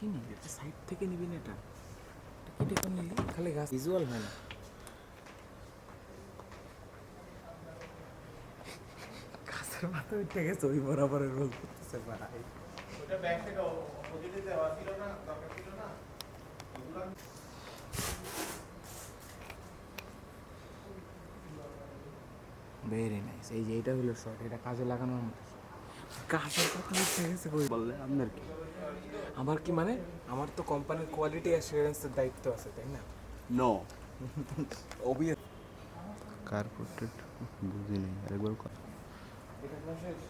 কি নিবি? একটা সাইড থেকে নিবি না, এটা কেটে করে নিলি খালি গাছ ভিজুয়াল হয় না। গাছের মাথা উঠে গেছে, ওই বরাবর রোল করতেছে ভাই। ওটা ব্যাগ থেকে ওদিকে দেওয়া ছিল না, দরকার ছিল না। Very nice. এই যে এটা হলো শর্ট, এটা কাজে লাগানোর মতো। গাছের কথা উঠে গেছে কই বললে আপনার কি? আমার কি মানে, আমার তো কোম্পানির কোয়ালিটি অ্যাসুরেন্সের দায়িত্ব আছে, তাই না? No obvious. কার্পোরেটেড বুঝি নেই, আরেকবার এটা ক্লাস শেষ।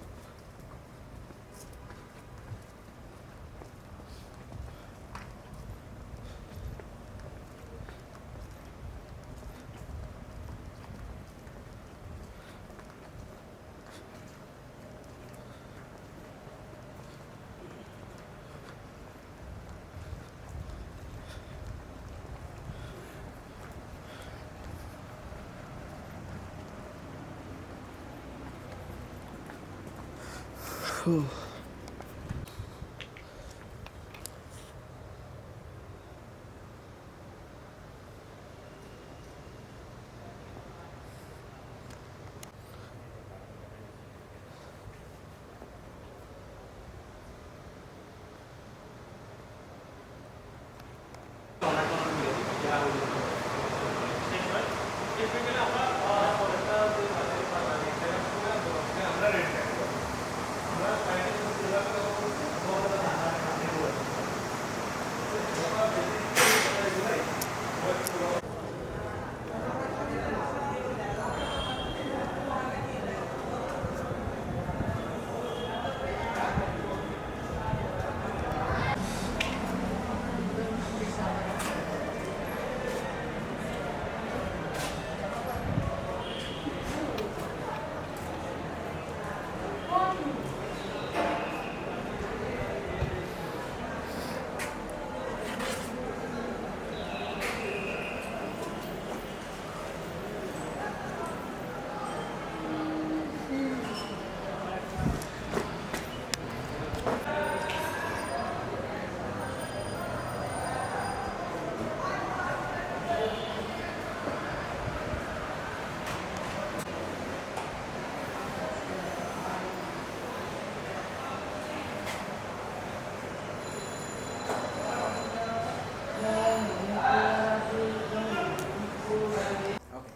ওকে,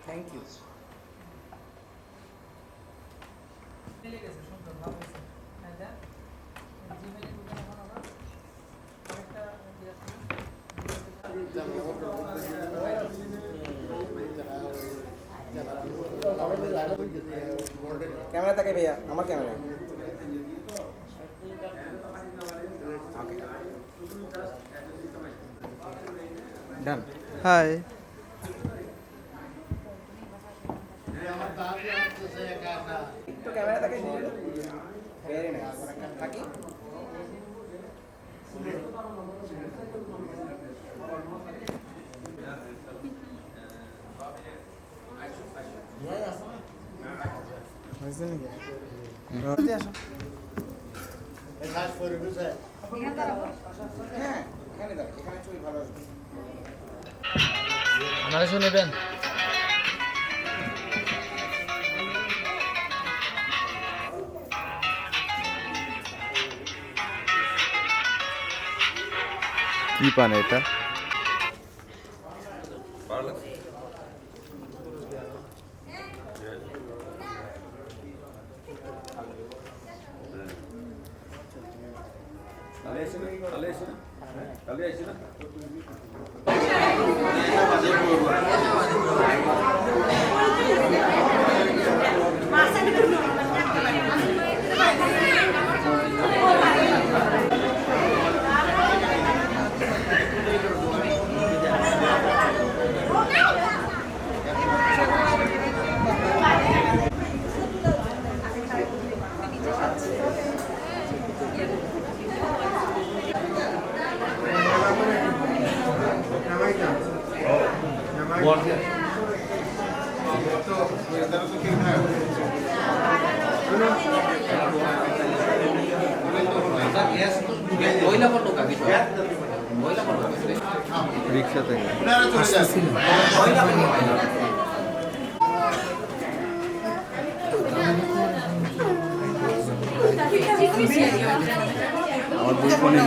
থ্যাংক ইউ। ক্যামেরা থাকে ভাইয়া, আমার ক্যামেরা। ওকে, ডান। হাই তো ক্যামেরা থাকে, ভেরি নাইস। থাকি হয়েছে নাকি? আসো। হ্যাঁ, এখানে দাঁড়া, এখানে ছবি ভালো আসবে। আমারে শুনেবেন। কি পান এটা? Yes. রিক্সা থেকে আমার বই ফোনে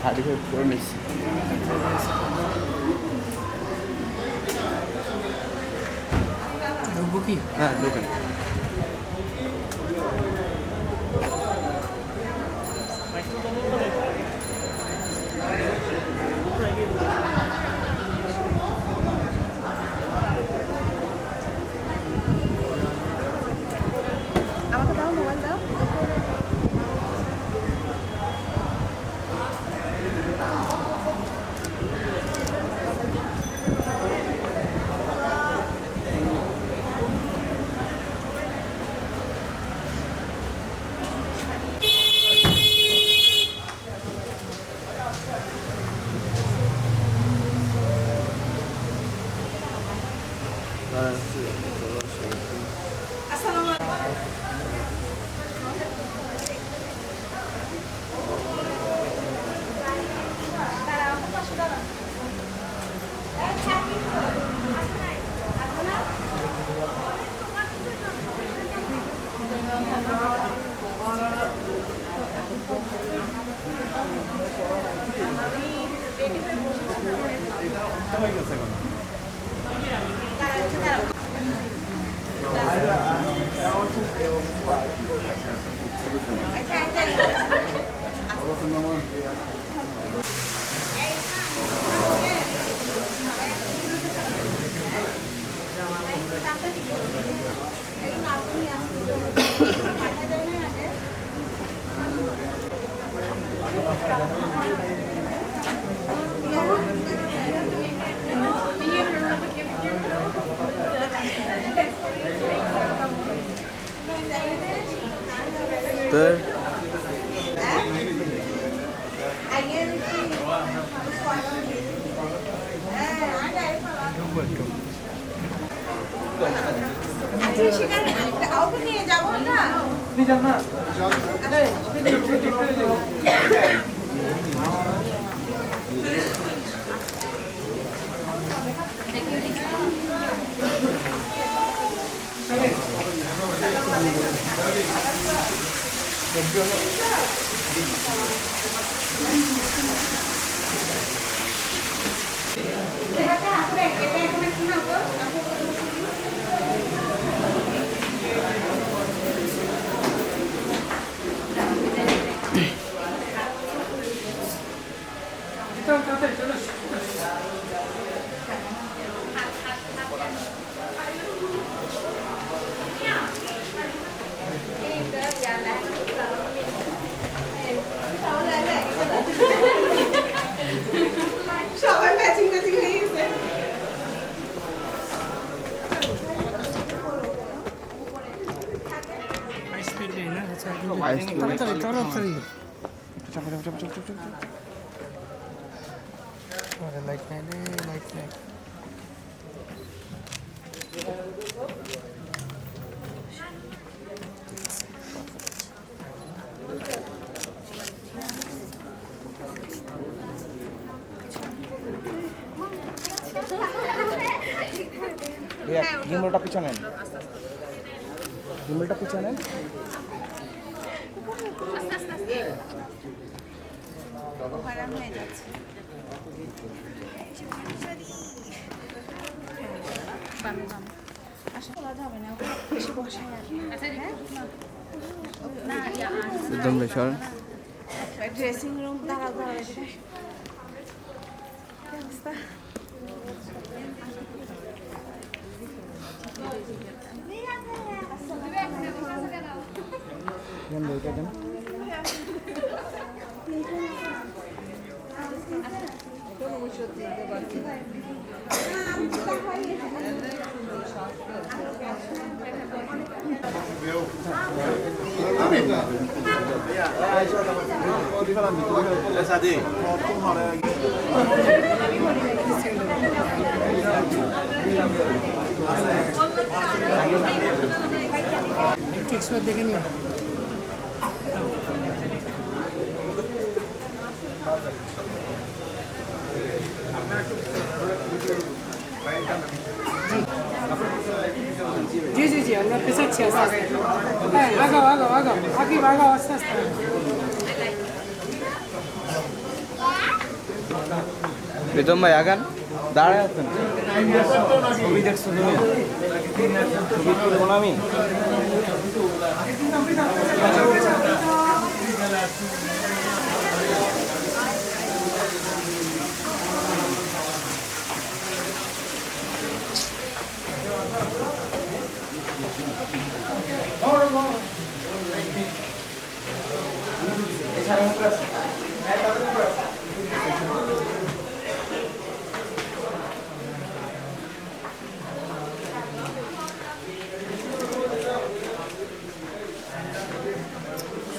থার্টি ফাইভ করে নিচ্ছি হ্যাঁ ঢোকেন আমাকে দাও মোবাইল দাও तर নিয়ে যাবো না সবাই ম্যাচিং ম্যাচিং হয়ে গেছে লাইট নাই রে লাইট নাই গিম্বলটা পিছনে নেন গিম্বলটা পিছনে নেন গরম হয়ে যাচ্ছে বাম বাম আসলে হবে না বেশি বসায় আর একদম সর ড্রেসিং রুম দাঁড়া দাঁড়া কি অবস্থা দেখে নিও जी जी जी আমরা পেছাচ্ছি আস্তে আস্তে হ্যাঁ আগাও আগাও আগাও আগে আগাও আস্তে আস্তে প্রীতম ভাই আগান দাঁড়ায় আছেন ছবি দেখছো তুমি ছবি তুলবো না আমি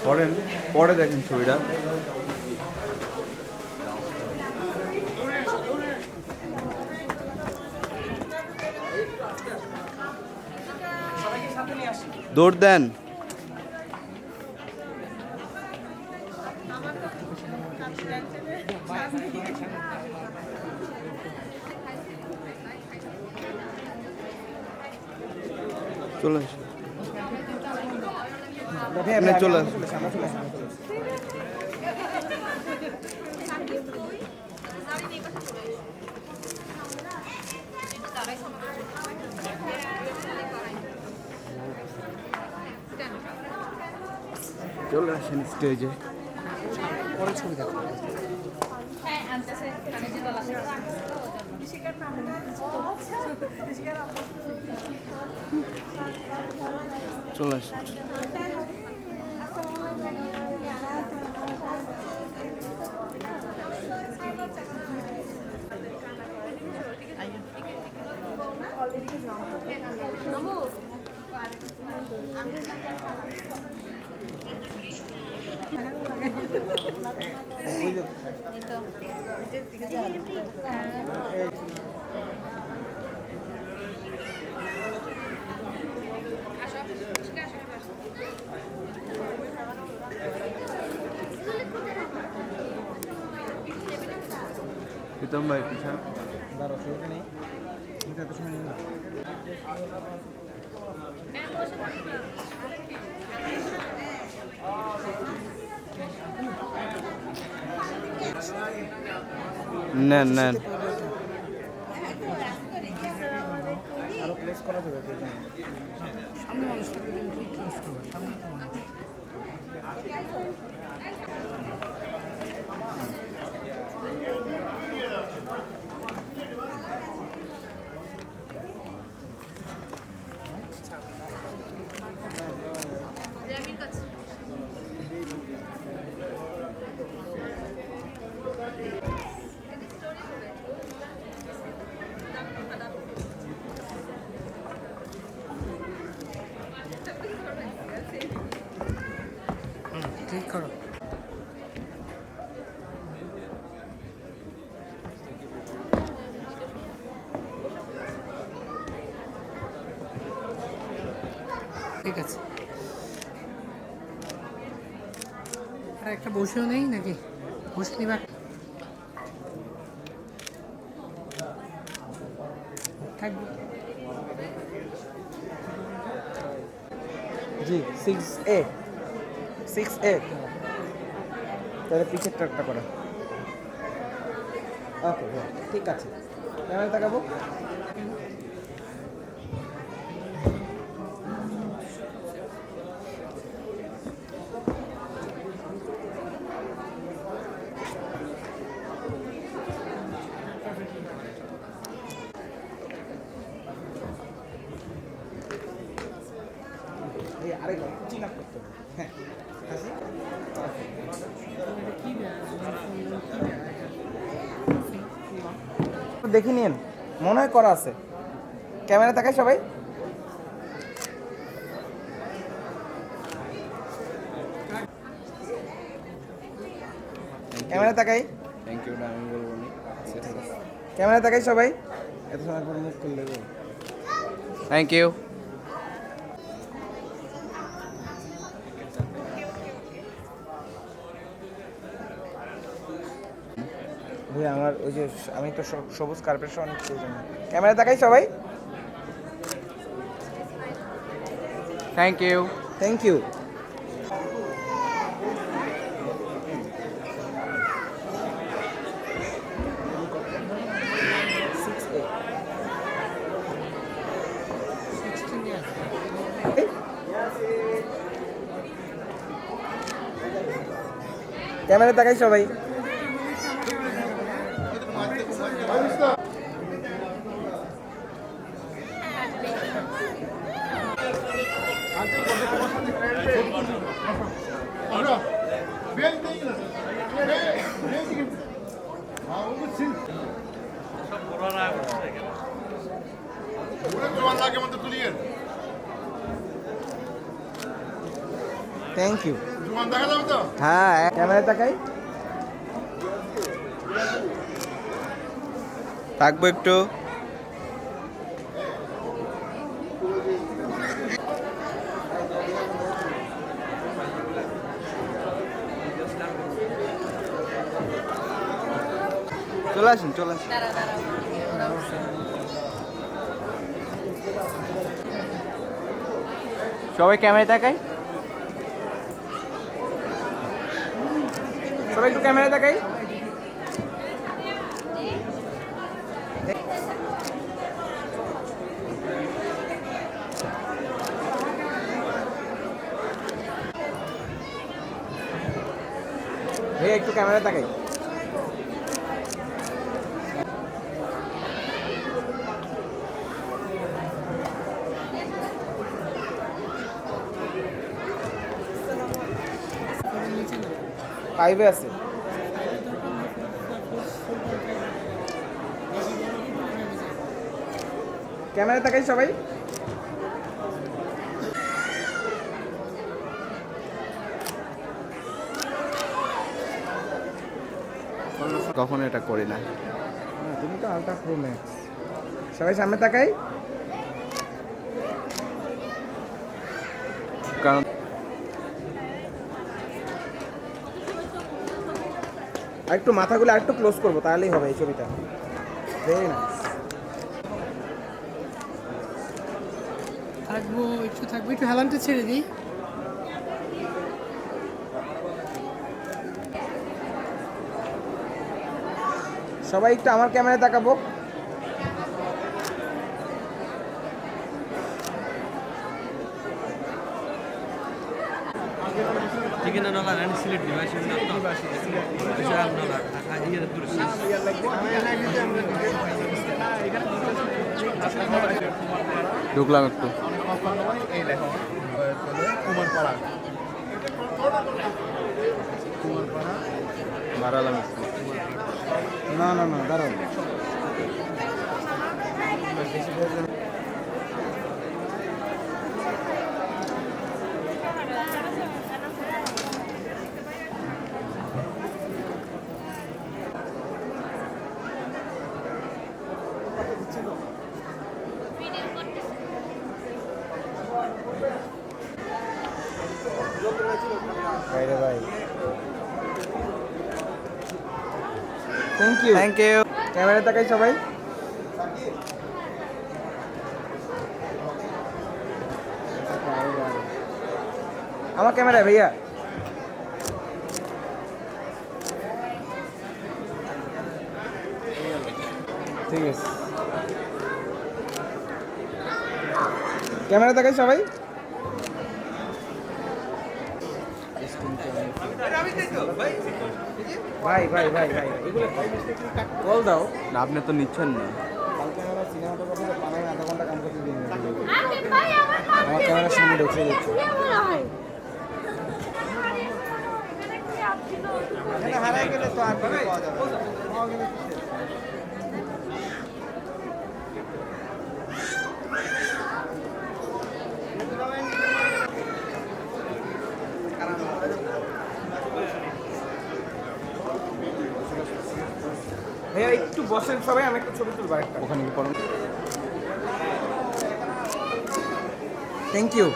পড়েন পরে দেখেন ছবিটা দৌড় দেন চলে আসুন চলে আসুন চলে আসেন স্টেজে পরে ছবি দেখো চলে আসেন প্রীতম ভাই পিছনে দাঁড়াও ছবিটা নেই এত সময় নেই না নেন নেন আরো প্লেস করা যাবে সামনে মানুষটা ঠিক করো ঠিক আছে আর একটা বসেও নেই নাকি বসে নিবা থাকবে জি 6A 6A তাহলে পিছের ট্রাকটা করা ওকে ঠিক আছে ক্যামেরা তাকাবো আরে চিন আপ করতে হবে। হ্যাঁ হাসি। দেখি নিন, মনে হয় করা আছে। ক্যামেরা তাকাই সবাই। ক্যামেরা তাকাই। থ্যাংক ইউটা আমি বলবো না। ক্যামেরা তাকাই সবাই। এত সময় পর মুখ খুললে গো। Thank you. ভাই আমার ওই যে আমি তো সবুজ কার্পেট সহ অনেক প্রয়োজন। ক্যামেরা তাকাই সবাই। Thank you. Thank you. Camera তাকাই সবাই। Thank you. হ্যাঁ ক্যামেরা তাকাই। থাকবো একটু। চলে আসুন চলে আসুন। সবাই ক্যামেরা তাকাই। সবাই একটু ক্যামেরা তাকাই। ভাই একটু ক্যামেরা তাকাই। ফাইভে আছে। ক্যামেরা তাকাই সবাই। কখনো এটা করি না। তুমি তো আলট্রা প্রো ম্যাক্স। সবাই সামনে তাকাই। কারণ আর একটু মাথাগুলো আর একটু ক্লোজ করবো তাহলেই হবে এই ছবিটা। Very nice. থাকবো একটু হেলানটা ছেড়ে দিই। সবাই একটু আমার ক্যামেরায় তাকাবো। Chicken and all that, and select device in the ঢুকলাম একটু। বাড়ালাম একটু। না না না দাঁড়াও। বাইরে ভাই। Thank you. Thank you. Camera তাকাই সবাই। আমার ক্যামেরায় ভাইয়া। ঠিক আছে। ক্যামেরা তাকাই সবাই। ভাই ভাই ভাই ভাই এগুলো কল দাও। না আপনি তো নিচ্ছেন না। কালকে আমরা সিনেমাটোগ্রাফিতে পানায় আধা ঘন্টা কাম করতে দিন। আগে ভাই আমার ক্যামেরার সামনে ঢুকে দিচ্ছি। হারাই গেলে তো আর পাওয়া যাবে না। ভাইয়া একটু বসেন সবাই, আমি একটু ছবি তুলবো একটা। ওখানে কি পড়ানো? Thank you.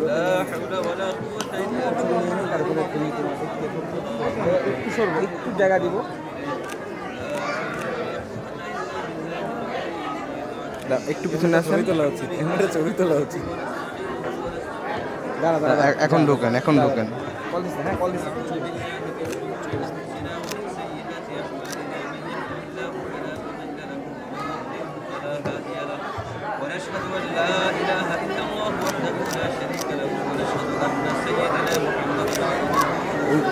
لا حول ولا قوة إلا بالله একটু জায়গা দিব। একটু পিছনে আসেন। তোলা উচিত, এমনটা ছবি তোলা উচিত। দাঁড়া দাঁড়া এখন ঢোকেন, এখন ঢোকেন। কল দিচ্ছে, হ্যাঁ কল দিচ্ছে। ونشهد أن لا إله إلا الله وحده لا شريك له ونشهد أن سيدنا محمدا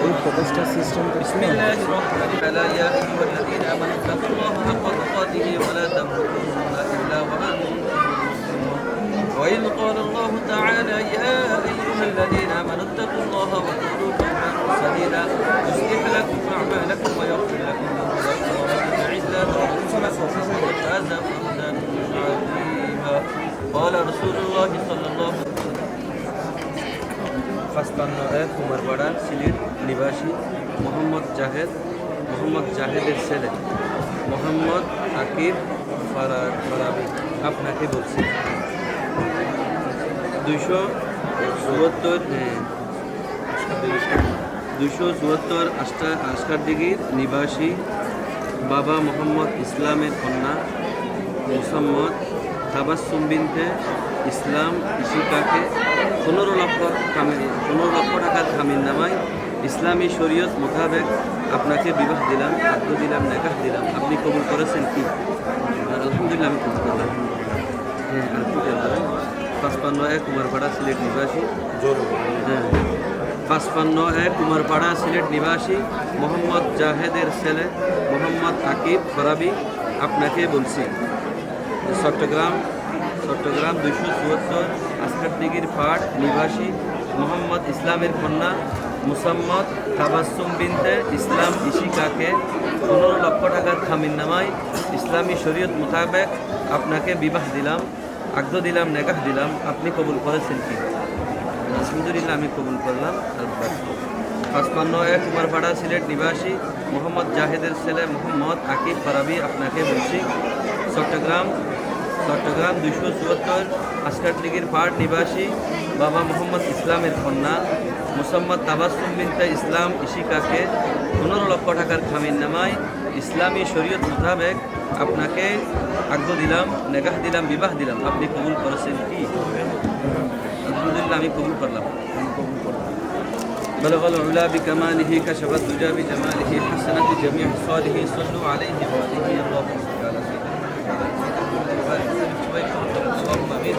এই প্রোটেস্টার সিস্টেম بسم الله الرحمن الرحيم يا أيها الذين آمنوا اتقوا الله حق تقاته ولا تموتن إلا وأنتم وإذ قال الله تعالى يا أيها الذين آمنوا اتقوا الله وقولوا قولا سديدا يصلح لكم أعمالكم ويغفر لكم ذنوبكم ومن يطع الله ورسوله فقد فاز فوزا عظيما قال رسول الله صلى الله عليه وسلم 55 কুমারপাড়া সিলেট নিবাসী মোহাম্মদ জাহেদের ছেলে মোহাম্মদ আকিব ফারাবি আপনাকে বলছি 274 আশকারদিঘির নিবাসী বাবা মোহাম্মদ ইসলামের কন্যা মুসাম্মদ তাবাসসুম বিনতে ইসলাম ইশিকাকে 15 লক্ষ টাকার খামির নামায় ইসলামী শরীয়ত মোতাবেক আপনাকে বিবাহ দিলাম, আব্দ দিলাম, নেকাহ দিলাম। আপনি কবুল করেছেন কি? আলহামদুলিল্লাহ আমি কবুল করলাম। হ্যাঁ, আর কি করবেন? 55 কুমারপাড়া সিলেট নিবাসী হ্যাঁ 55 কুমারপাড়া সিলেট নিবাসী মোহাম্মদ জাহেদের ছেলে মোহাম্মদ আকিব ফারাবি আপনাকে বলছি। চট্টগ্রাম 274 আশকারদিঘির পাড় নিবাসী মোহাম্মদ ইসলামের কন্যা মুসাম্মদ তাবাসসুম বিনতে ইসলাম ইশিকাকে 15 লক্ষ টাকার খামির নামায় ইসলামী শরীয়ত মোতাবেক আপনাকে বিবাহ দিলাম, আগ্দ দিলাম, নেকাহ দিলাম। আপনি কবুল করেছেন কি? আলহামদুলিল্লাহ আমি কবুল করলাম। 55 কুমারপাড়া সিলেট নিবাসী মোহাম্মদ জাহেদের ছেলে মোহাম্মদ আকিব ফারাবি আপনাকে বলছি। চট্টগ্রাম 274 আশকারদিঘির পাড় নিবাসী বাবা মোহাম্মদ ইসলামের কন্যা মুসাম্মদ তাবাসসুম বিনতে ইসলাম ইশিকাকে 15 লক্ষ টাকার খামির নামায় ইসলামী শরীয়ত মোতাবেক আপনাকে আগ্দ দিলাম, নেকাহ দিলাম, বিবাহ দিলাম। আপনি কবুল করেছেন কি? আলহামদুলিল্লাহ আমি কবুল করলাম। بلغ العلا بكماله كشف الدجى بجماله حسنت جميع خصاله صلوا عليه وآله اللهم صل على سيدنا اللهم امين.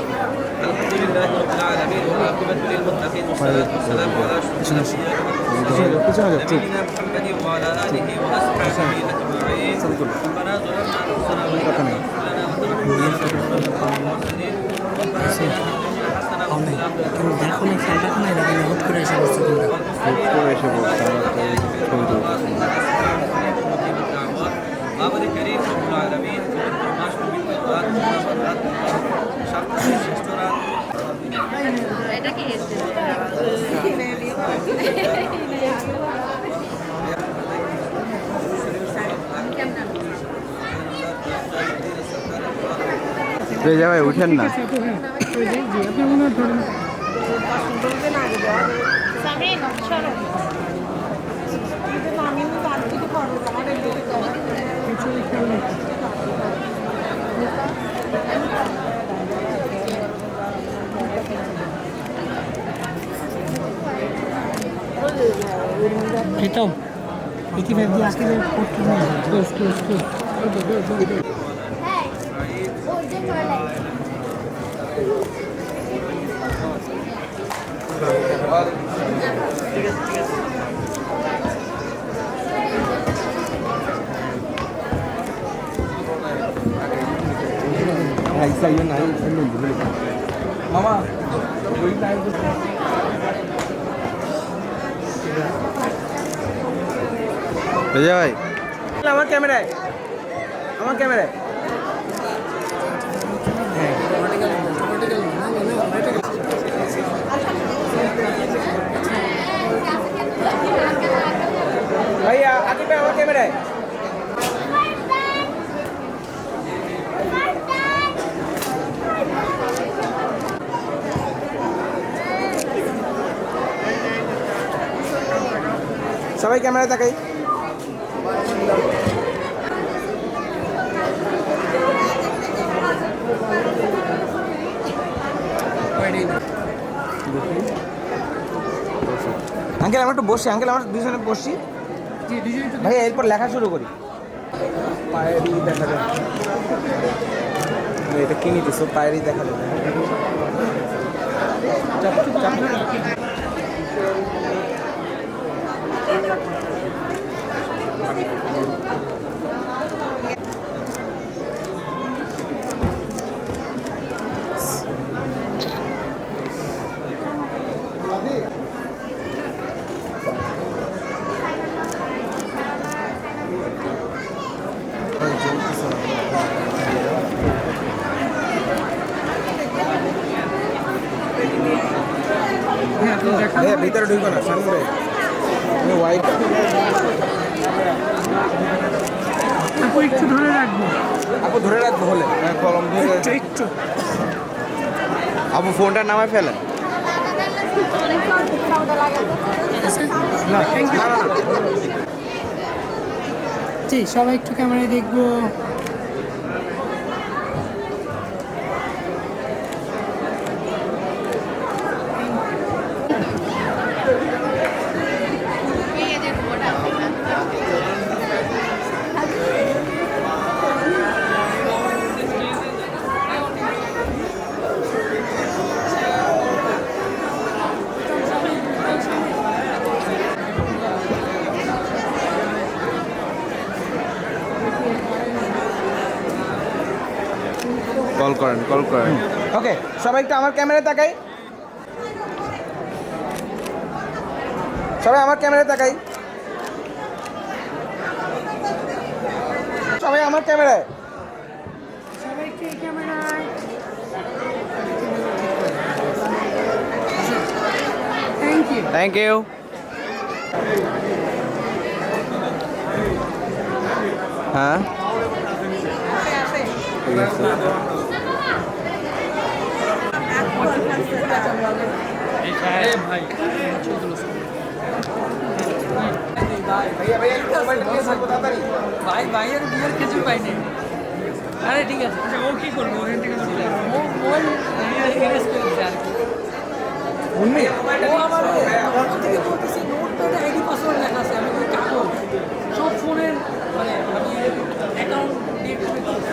الحمد لله رب العالمين والعاقبة للمتقين والصلاة والسلام على أشرف الأنبياء والمرسلين نبينا محمد وعلى آله وأصحابه أجمعين. ربنا ظلمنا أنفسنا وإن لم تغفر لنا وترحمنا দেখো না, খেয়াল রাখো না, এরকম হুট করে এসে বসছে তোমরা। আমাদের করিম রব্বুল আলামিন পবিত্র মাস পবিত্র রাত সপ্তাহের শ্রেষ্ঠ রাত এটা কি রেজা ভাই উঠেন না। আপনি মনে হয় ধরেন কিছু খেয়াল রাখছি। 85 দিয়ে আকিবের পোস্ট নেই ক্লোজ ক্লোজ ক্লোজ মামা রেজা ভাই আমার ক্যামেরায় ভাইয়া আকিব ভাই আমার ক্যামেরায় সবাই ক্যামেরা তাকাই আঙ্কেল আমরা একটু বসি আঙ্কেল আমরা দুজনে বসি ভাই এরপর লেখা শুরু করি পায়েরই দেখা যায় এটা কি নিতেছো পায়েরই দেখা যায় ভাইয়া ভিতরে ঢুকো না সামনে হোয়াইট আপু একটু ধরে রাখবো আপু ধরে রাখবো হলে হ্যাঁ কলম দিয়ে একটু আপু ফোনটা নামায় ফেলেন জি সবাই একটু ক্যামেরায় দেখবো এই যে ফোটা কল করেন ওকে সবাই একটু আমার ক্যামেরায় তাকাই সবাই আমার ক্যামেরায় তাকাই সবাই আমার ক্যামেরায় সবাই একটু এই ক্যামেরায় থ্যাংক ইউ হ্যাঁ ঠিক আছে ভাইয়া ভাইয়া একটু মোবাইলটা নিয়ে থাকবো তাড়াতাড়ি ভাই ভাইয়ের বিয়ের কিছু পাইনি আরে ঠিক আছে আচ্ছা ও কি করবো ওখান থেকে ও মোবাইল ইরেজ করেছে আর কি ও আমার ফটো থেকে বলতেছে নোটপ্যাডে আইডি পাসওয়ার্ড লেখা আছে আমি বলি কাগজ সব ফোনের মানে আমি অ্যাকাউন্ট ডিলিট করে দিয়েছি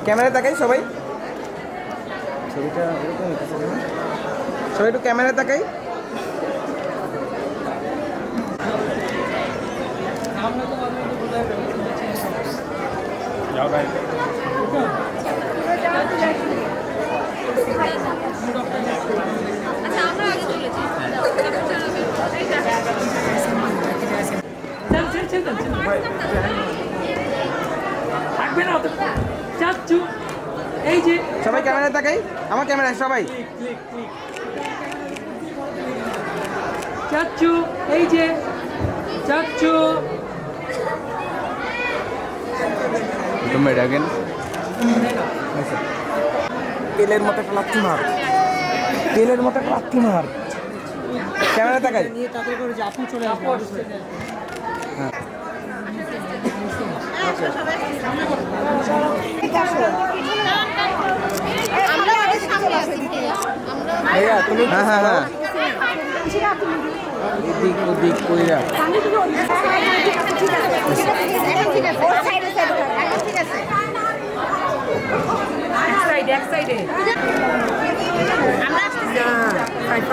ক্যামেরা তাকাই সবাই ছবিটা এরকম হইতেছে না? সবাই একটু ক্যামেরা তাকাই আমরা তো আমাদের বোঝাই আচ্ছা আমরা আগে চলেছি থাকবে না তো চাচ্ছু এই যে সবাই ক্যামেরা তাকাই আমার ক্যামেরায় সবাই চাচ্ছু এই যে চাচ্ছু তুমি ডাকেন তেলের মতো একটা লাথি মার তেলের মতো একটা লাথি মার ক্যামেরা তাকাই নিয়ে তাদের করে যে আপু চলে আসবে সবাই ভাইয়া তুমি হ্যাঁ হ্যাঁ হ্যাঁ এদিক ওদিক কইরা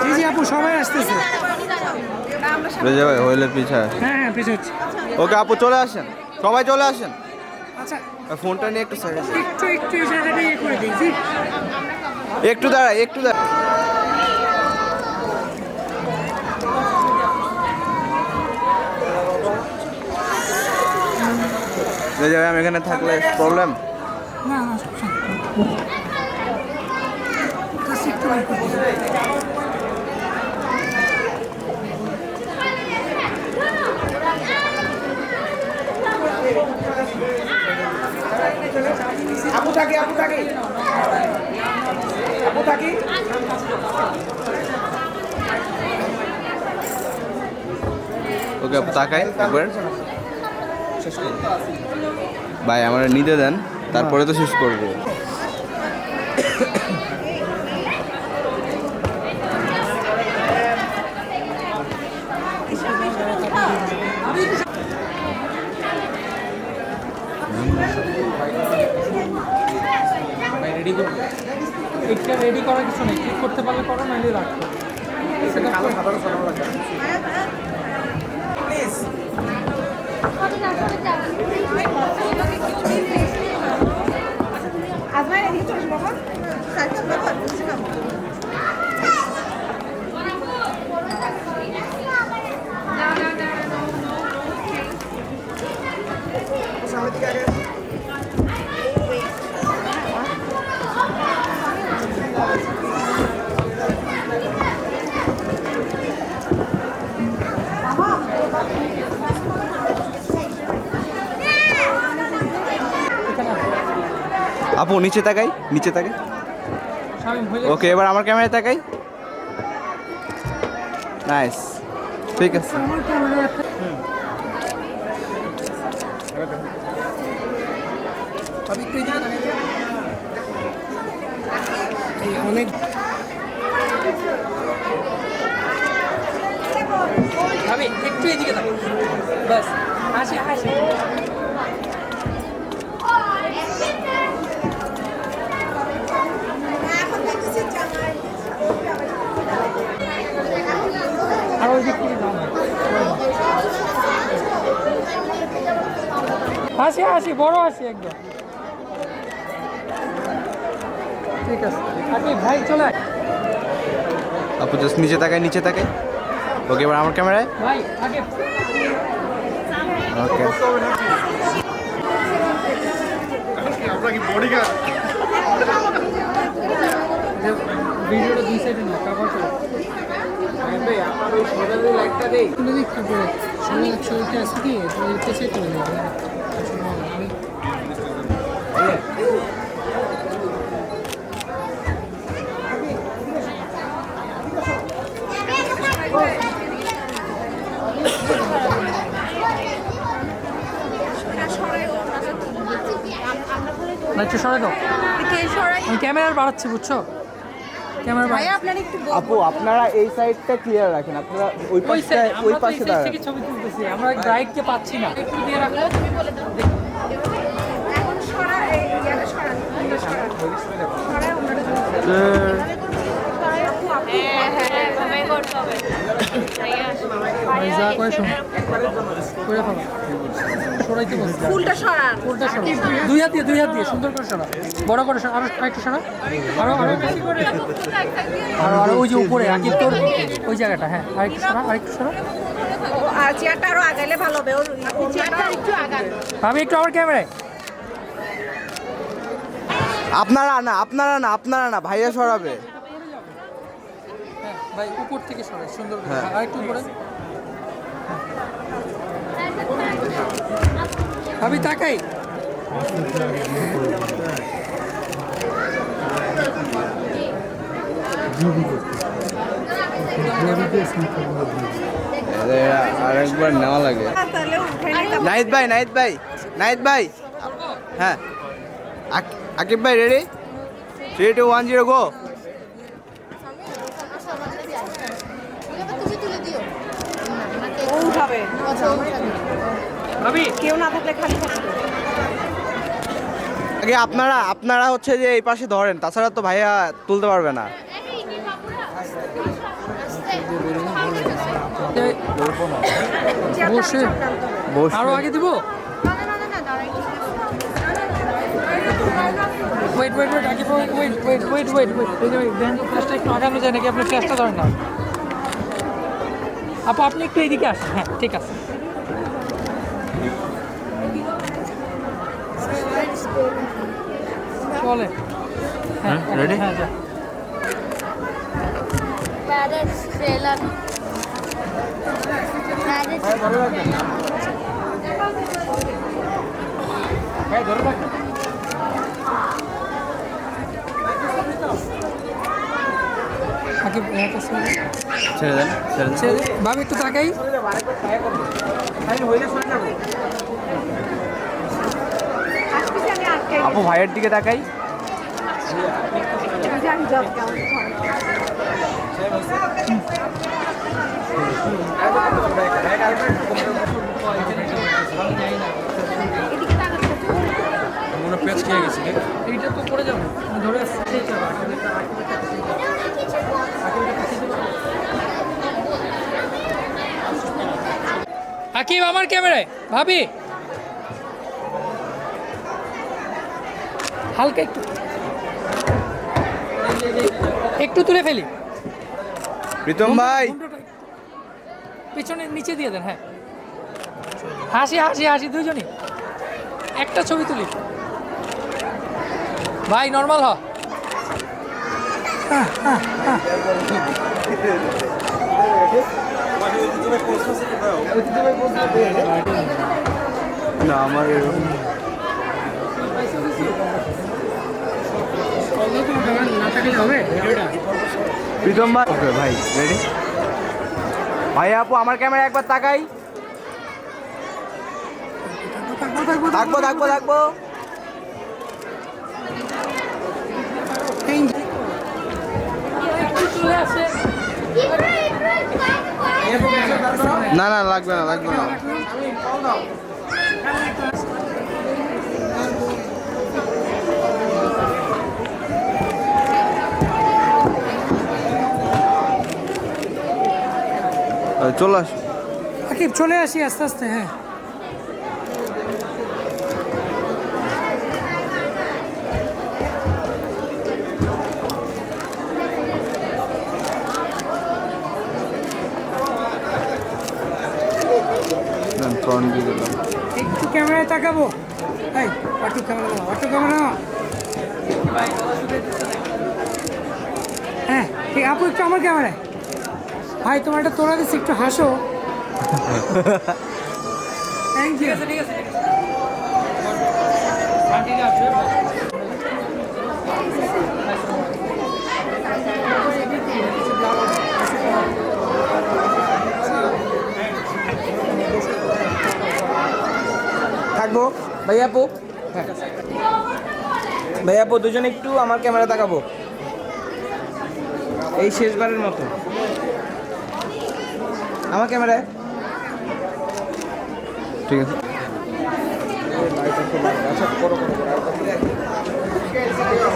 জি জি আপু সবাই আসতেছে। রেজা ভাই হইলে পিছা হ্যাঁ হ্যাঁ পিছু হচ্ছে। ওকে আপু চলে আসেন, সবাই চলে আসেন। আচ্ছা ফোনটা নিয়ে একটু সাইডে একটু এই জায়গাটা ইয়ে করে দিই জি। একটু দাঁড়াই, একটু দাঁড়াই। রেজা ভাই আমি এখানে থাকলে প্রবলেম? না না সমস্যা নেই। কাছে একটু বাইর করে দিই। আপু থাকি আপু থাকি আপু থাকি ওকে আপু তাকাই একবার। ভাই আমার নিতে দেন, তারপরে তো শেষ করবো। রেডি করবো এটা রেডি করার কিছু নেই, ক্লিক করতে পারলে করো, নাহলে রাখো। প্লিজ সামনের দিকে আগে আপু নিচে তাকাই, নিচে তাকাই। শামিম হয়ে ওকে এবার আমার ক্যামেরায় তাকাই। নাইস, ঠিক আছে। আমার ক্যামেরা আমি একটু এদিকে তাকাই। অনেক আমি একটু এদিকে থাকি বাস। হাসি হাসি আর ওই দিক থেকে দাও না। হাসি হাসি বড় হাসি একদম ঠিক আছে। আপনি ভাই চলে আয়। আপু জাস্ট নিচে তাকাই, নিচে তাকাই। ওকে এবার আমার ক্যামেরায়। ভাই আগে ওকে ভিডিওটা দুই সাইডে না কভার করো। ভাই আমার ওই সোজালি লাইটটা দেই তুলে দিক তারপরে সামনে ছবিটা আছে কি তুলে পেছে তুলে দেবো আমি না একটু সরাই দাও। আমি ক্যামেরার বাড়াচ্ছি বুঝছো, ক্যামেরা ভাই আপনার একটু আপু আপনারা এই সাইডটা ক্লিয়ার রাখেন, আপনারা ওই ওই পাশে সাইড ওই আমরা তো এই পাশে সাইড দাঁড়ান। থেকে ছবি তুলতেছি, আমরা ব্রাইটকে পাচ্ছি না। একটু দিয়ে রাখো। এখন সরা এই ইয়াটা সরান ওটা সরান সরায় ওনাটা হ্যাঁ হ্যাঁ ভাবে করতে হবে ভাই যা কয় শোনো করে ফেলো সরাইতে বলছি। ফুলটা সরান ফুলটা সরা দুই হাত দিয়ে সুন্দর করে সরা, বড় করে সরা, আরো একটু সরা, আরো বেশি করে, আরো ওই যে উপরে আকিব তোর ওই জায়গাটা। হ্যাঁ আরেকটু সরা, আরেকটু সরা। আর চেয়ারটা আরো আগাইলে ভালো হবে ওর চেয়ারটা একটু আগান আমি একটু আমার ক্যামেরায়। আপনারা না ভাইয়া সরাবে। হ্যাঁ ভাই উপর থেকে সরাই সুন্দর করে, আরেকটু উপরে। আমি তাকাই। আরেকবার নেওয়া লাগে। তাহলে উঠে নাহিদ ভাই হ্যাঁ আকিব ভাই রেডি? 3 2 1 0 গো। হবে ভাবি কেউ না থাকলে খালি থাকবে আগে আপনারা হচ্ছে যে এই পাশে ধরেন, তাছাড়া তো ভাইয়া তুলতে পারবে না। বসে আরো আগে দিব ওয়েট ওয়েট ওয়েট আগে wait wait wait wait wait wait দেন ফ্ল্যাশটা একটু আগানো যায় নাকি? আপনার ফ্ল্যাশটা ধরেন না আপু, আপনি একটু এইদিকে আসেন। হ্যাঁ ঠিক আছে। চলে হ্যাঁ রেডি? হ্যাঁ যা। Paris trailer. Paris. আগে ছেড়ে দেন, ছেড়ে দেন। ভাবি একটু তাকাই। আপু ভাইয়ের দিকে তাকাই। মনে পেঁচ খেয়ে গেছি রে। এইটা তো পড়ে যাবো, ধরে আসছে। আকিব আমার ক্যামেরায়। ভাবি হালকা একটু একটু তুলে ফেলি। প্রীতম ভাই, পিছনে নিচে দিয়ে দেন। হ্যাঁ হাসি হাসি হাসি দুজনই একটা ছবি তুলি। ভাই নর্মাল হ। না আমার প্রীতম ভাই, ওকে ভাই রেডি? ভাই আপু আমার ক্যামেরা একবার তাকাই। থাকবো থাকবো থাকবো। না না লাগবে না, লাগবে না। চলে আস। আকিব চলে আসি আস্তে আস্তে। হ্যাঁ ফ্রন্ট দিয়ে দিলাম। একটু ক্যামেরায় তাকাবো। এই অটো ক্যামেরা দাও, অটো ক্যামেরা। হ্যাঁ ঠিক, আপু একটু আমার ক্যামেরায়। ভাই তোমার একটা তোলা দিচ্ছি, একটু হাসো। Thank you. ঠিক আছে থাকবো ভাই আপু। হ্যাঁ ভাই আপু দুজনে একটু আমার ক্যামেরা তাকাবো, এই শেষবারের মতো আমার ক্যামেরায়। ঠিক আছে।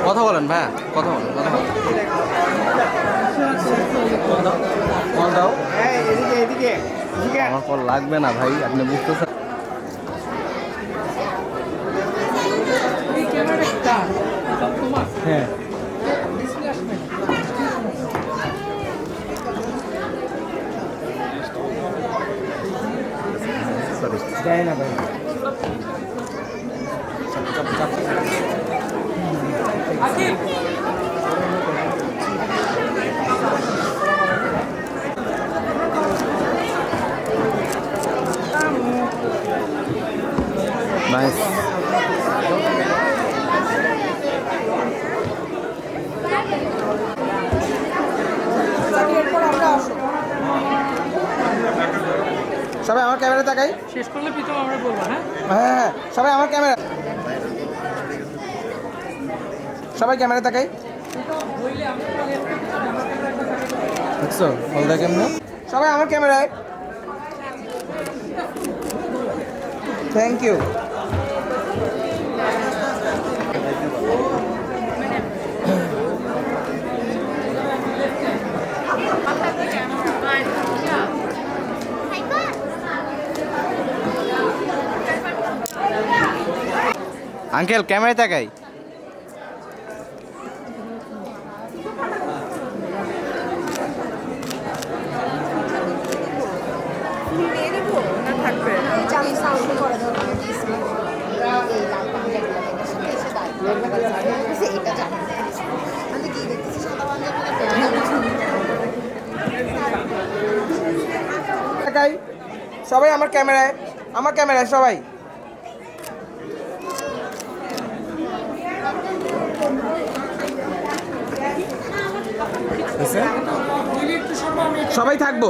কথা বলেন ভাইয়া, কথা বলেন, কথা বলেন। কল দাও। এদিকে এদিকে এদিকে। আমার কল লাগবে না ভাই, আপনি বুঝতেছেন। এই ক্যামেরাটা তোমার হ্যাঁ ডিসপ্লে আসবে। যায় না ভাই। আকিব নাইস। সবাই আমার ক্যামেরা তাকাই। শেষ করলে প্রীতম আমরা বলবো। হ্যাঁ হ্যাঁ হ্যাঁ সবাই আমার ক্যামেরা, সবাই ক্যামেরা তাকাই। দেখছো বলদা কেমন? সবাই আমার ক্যামেরায়। Thank you. আঙ্কেল ক্যামেরায় তাকাই। তাকাই সবাই আমার ক্যামেরায়, আমার ক্যামেরায় সবাই। সবাই থাকবো।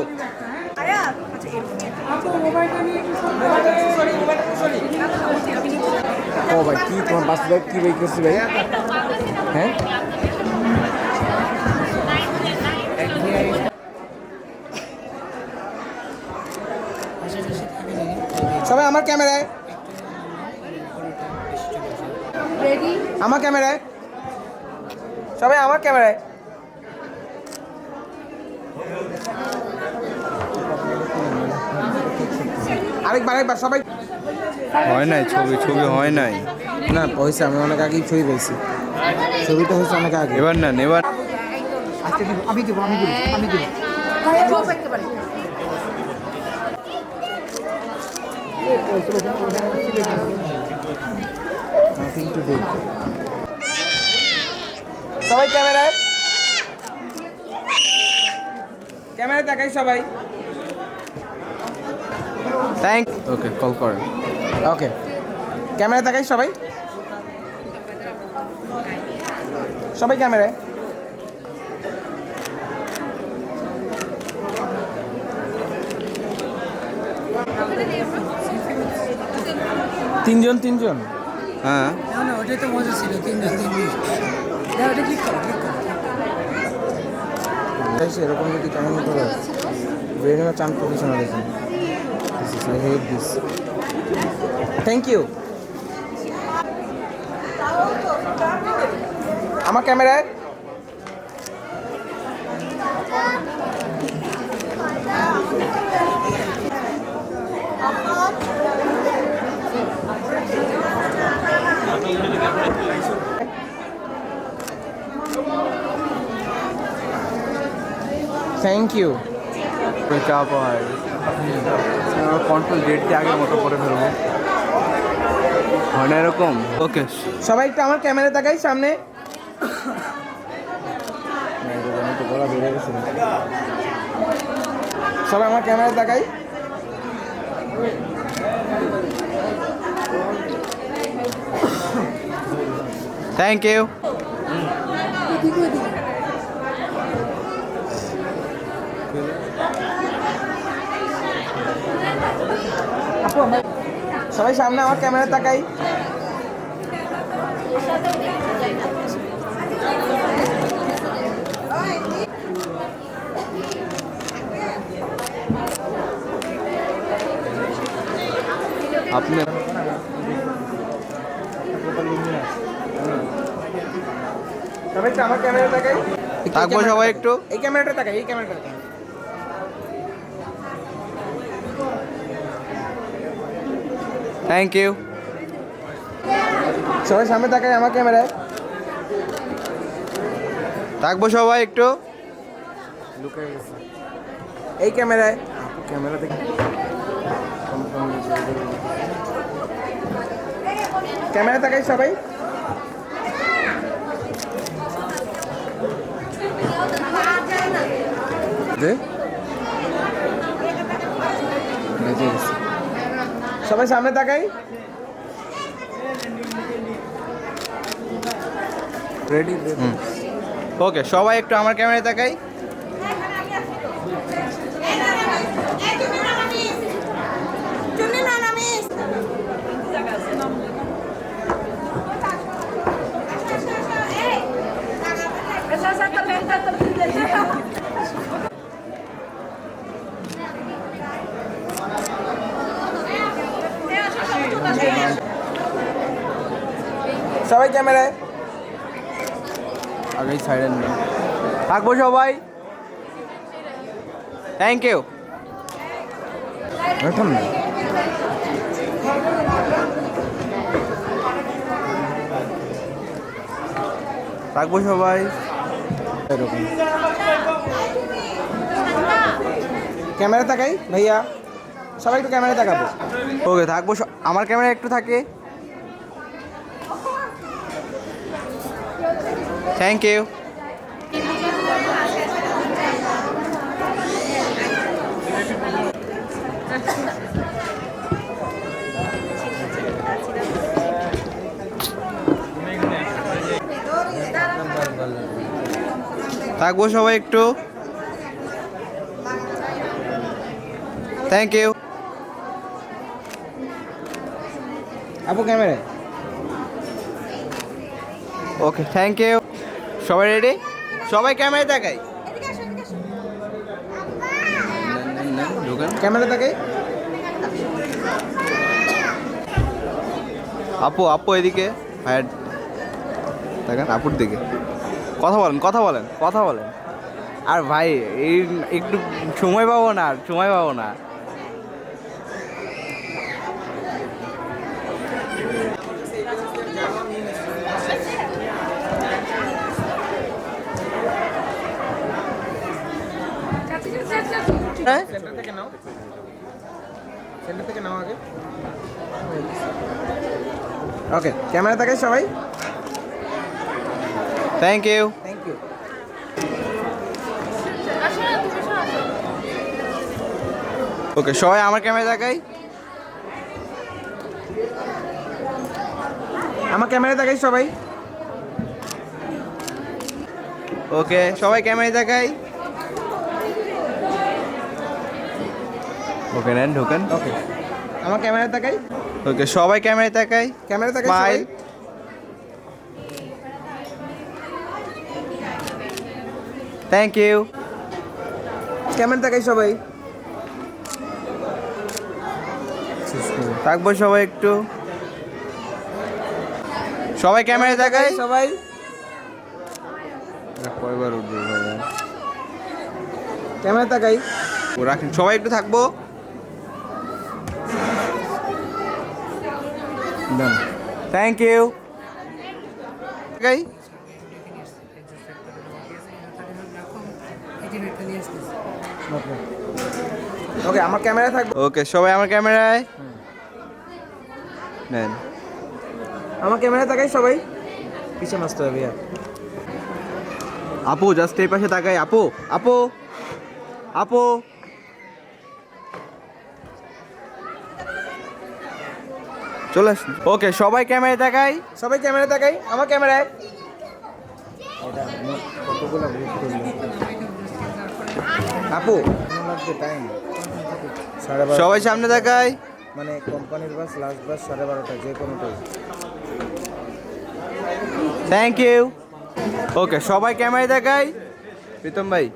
ও ভাই কি তোমার বাচ্চা কি ভাই করছি ভাই? হ্যাঁ সবাই আমার ক্যামেরায়, আমার ক্যামেরায়, সবাই আমার ক্যামেরায়। আরেকবার সবাই। হয় নাই ছবি, ছবি হয় নাই। না পয়সা আমি অনেক আগেই ছবি পেয়েছি, ছবিটা হয়েছে অনেক আগে। এবার না এবার আমি দেবো। সবাই ক্যামেরায়, ক্যামেরায় তাকাই সবাই। থ্যাংক। ওকে কল করেন। ওকে ক্যামেরায় তাকাই সবাই, সবাই ক্যামেরায়। তিনজন হ্যাঁ না ওটাই তো মজা ছিল, তিনজন ওটা ক্লিক করো। এরকম যদি কাহিনী করে ব্রেনে চান professionalism. I hate this. Thank you. আমার ক্যামেরায়, থ্যাংক ইউ। চাপ হয়, কন্ট্রোল ডেট দিয়ে আগের মতো করে ফেলবো, হয় না এরকম। ওকে সবাই একটু আমার ক্যামেরা তাকাই সামনে। সবাই আমার ক্যামেরা তাকাই। Thank you. সবাই সামনে আমার ক্যামেরা তাকাই। আপনার সবাই একটু আমার ক্যামেরা তাকাই। থাকবো সবাই একটু। এই ক্যামেরাটা তাকাই, এই ক্যামেরাটা তাকাই। Thank you. সবাই সামনে তাকাই আমার ক্যামেরায়। থাকবো সবাই একটু। এই ক্যামেরায়, ক্যামেরা দেখে ক্যামেরা তাকাই সবাই। দে বেজে গেছে। সবাই সামনে তাকাই। রেডি? ওকে সবাই একটু আমার ক্যামেরায় তাকাই। সবাই ক্যামেরায়। আগেই সাইডে নিয়ে থাকবো সবাই। Thank you. এখন না থাকবো সবাই। এরকম ক্যামেরা তাকাই ভাইয়া, সবাই একটু ক্যামেরা তাকাবো। ওকে থাকবো আমার ক্যামেরা একটু থাকে। Thank you. থাকবো সবাই একটু। Thank you. আপু ক্যামেরায়। Okay thank you. সবাই রেডি? সবাই ক্যামেরায় তাকাই। ক্যামেরা তাকাই। আপু আপু এদিকে ভাইয়ের দেখেন, আপুর দিকে কথা বলেন কথা বলেন কথা বলেন। আর ভাই এই একটু সময় পাবো না, আর সময় পাবো না। হ্যাঁ সেন্টার থেকে নাও, সেন্টার থেকে নাও আগে। ওকে ক্যামেরা তাকাই সবাই। Thank you. Thank you. Okay সবাই আমার ক্যামেরা তাকাই। আমার ক্যামেরা তাকাই সবাই। ওকে সবাই ক্যামেরা তাকাই। ওকে নেন ঢোকেন। ওকে আমার ক্যামেরা তাকাই। ওকে সবাই ক্যামেরা তাকাই। ক্যামেরা তাকাই সবাই। স্মাইল। Thank you. ক্যামেরা তাকাই সবাই। থাকবো সবাই একটু। সবাই ক্যামেরা তাকাই। সবাই কয়বার উঠবে ভাইয়া? ক্যামেরা তাকাই। ও রাখেন, সবাই একটু থাকবো। Thank you. তাকাই। ওকে আমার ক্যামেরা থাকবে। ওকে সবাই আমার ক্যামেরায় নেন। আমার ক্যামেরা তাকাই সবাই। পিছনে আসতে হবে আর আপু জাস্ট এই পাশে তাকাই। আপু আপু আপু চলে আসুন। ওকে সবাই ক্যামেরা তাকাই। সবাই ক্যামেরা তাকাই। আমার ক্যামেরায়। আপু লাগবে টাইম 12:30। সবাই সামনে তাকাই। মানে কোম্পানির বাস লাস্ট বাস 12:30 যে কোনোটাই। Thank you. ওকে সবাই ক্যামেরা তাকাই। প্রীতম ভাই,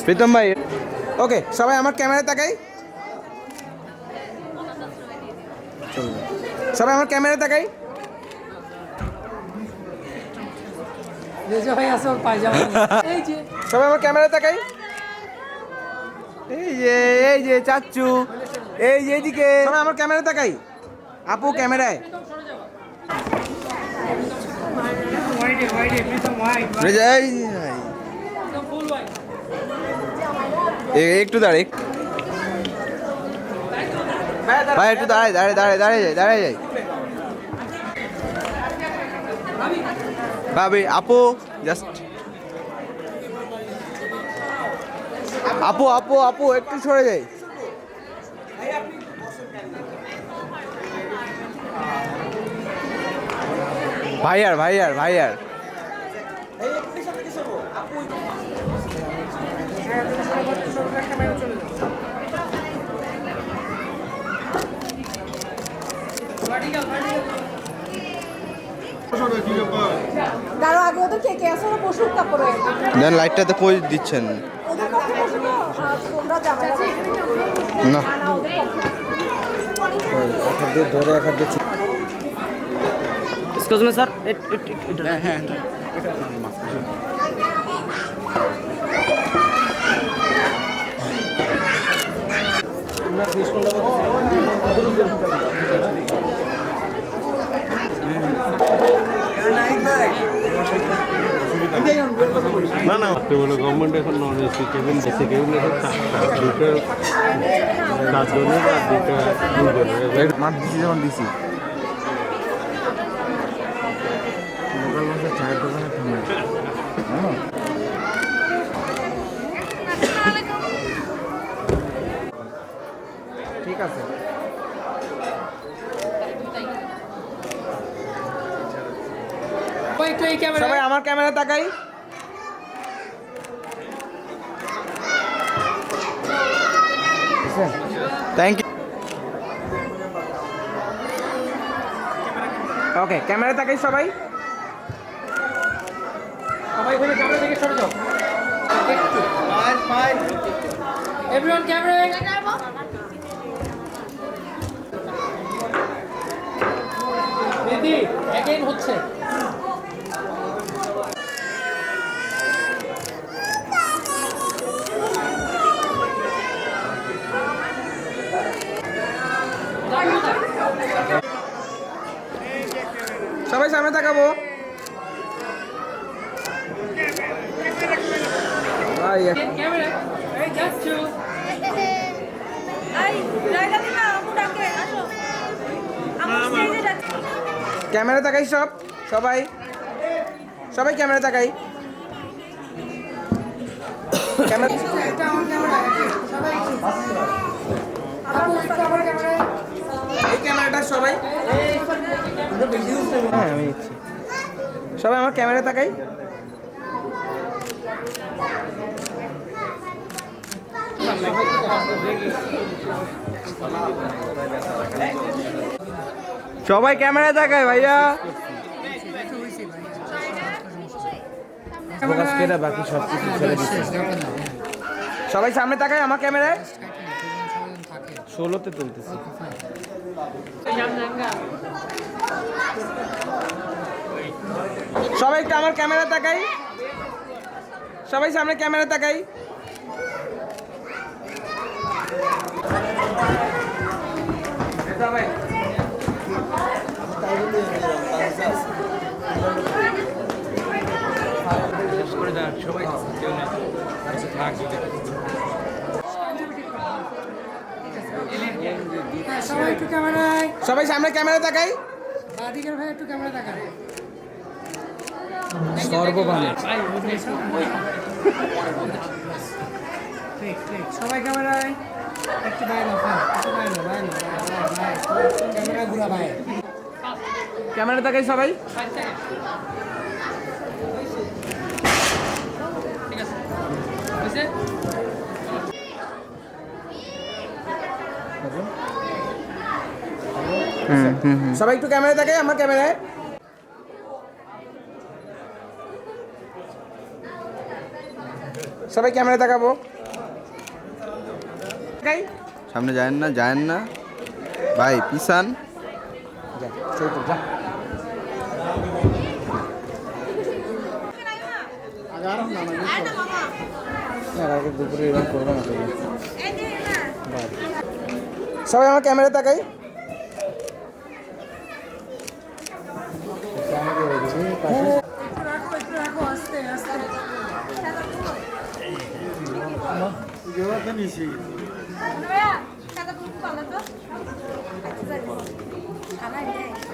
প্রীতম ভাই। ওকে সবাই আমার ক্যামেরা তাকাই। সবাই আমার ক্যামেরা তাকাই। রেজা ভাই আছে ওর পায়জামা এই যে সবাই আমার ক্যামেরা তাকাই। এই যে চাচ্চু, এই যে এদিকে। সবাই আমার ক্যামেরা তাকাই। আপু ক্যামেরায়। হোয়াইটে হোয়াইটে প্রীতম হোয়াইট রেজা, এই যে ভাই। একদম ফুল হোয়াইট। একটু দাঁড়াই ভাই, একটু দাঁড়াই দাঁড়াই দাঁড়াই দাঁড়াই যাই দাঁড়াই যাই। ভাবি আপু জাস্ট আপু আপু আপু একটু সরে যাই। ভাইয়ার ভাইয়ার ভাইয়ার দাঁড়ো আগে ওদের কে কে আছে ওরা পশুর কাপড় দেন লাইটটাতে কই দিচ্ছেন ওদের পক্ষে পশু তো তোমরা যাবে না? না ওদের পক্ষে ধরে এক হাত দিয়ে এক্সকিউজ মি স্যার হ্যাঁ না না বলে গভর্নমেন্ট এখন non AC cabin AC cabin এখন দুটো 4 জনের আর দুটো 2 জনের মাছ দিছি যখন দিছি লোকাল মাছের চায়ের দোকানে থামাই ঠিক আছে একটু এই ক্যামেরা সবাই আমার ক্যামেরা তাকাই থ্যাংক ইউ। ওকে ক্যামেরা তাকাই সবাই সবাই বলে ক্যামেরা থেকে সরে যাও একটু এভরিওয়ান ক্যামেরা দিদি অ্যাগেইন হচ্ছে সবাই সামনে তাকাবো ভাই ক্যামেরা এই যাচ্ছো এই জায়গা দিবা আপু ডাকে আসো আমার স্টেজে যাচ্ছে ক্যামেরা তাকাই সবাই সবাই ক্যামেরা তাকাই ক্যামেরা এটা আমার ক্যামেরা সবাই আপু একটু আমার ক্যামেরা এই ক্যামেরাটা সবাই হ্যাঁ আমি ইচ্ছি সবাই আমার ক্যামেরা তাকাই সবাই ক্যামেরা তাকায় ভাইয়া। ফোকাস করে বাকি সব কিছু ছেড়ে দিচ্ছে সবাই সামনে তাকায় আমার ক্যামেরায় 16তে তুলতেছি সবাই একটু আমার ক্যামেরা তাকাই সবাই সামনে ক্যামেরা তাকাই সবাই সবাই একটু ক্যামেরায় সবাই সামনে ক্যামেরা তাকাই বাদিকের ভাই একটু ক্যামেরা তাকান সর্বভাবে ঠিক সবাই ক্যামেরায় একটু বাইরে একটু বাইরে ক্যামেরা ঘুরা ভাই ক্যামেরা তাকাই সবাই ঠিক আছে বুঝছে সবাই একটু ক্যামেরা তাকাই আমার ক্যামেরায় সবাই ক্যামেরা তাকাবো তাকাই সামনে যায়েন না ভাই পিসান। যা চল তো যা আগে দুপুরে এরকম করবো না সবাই আমার ক্যামেরা তাকাই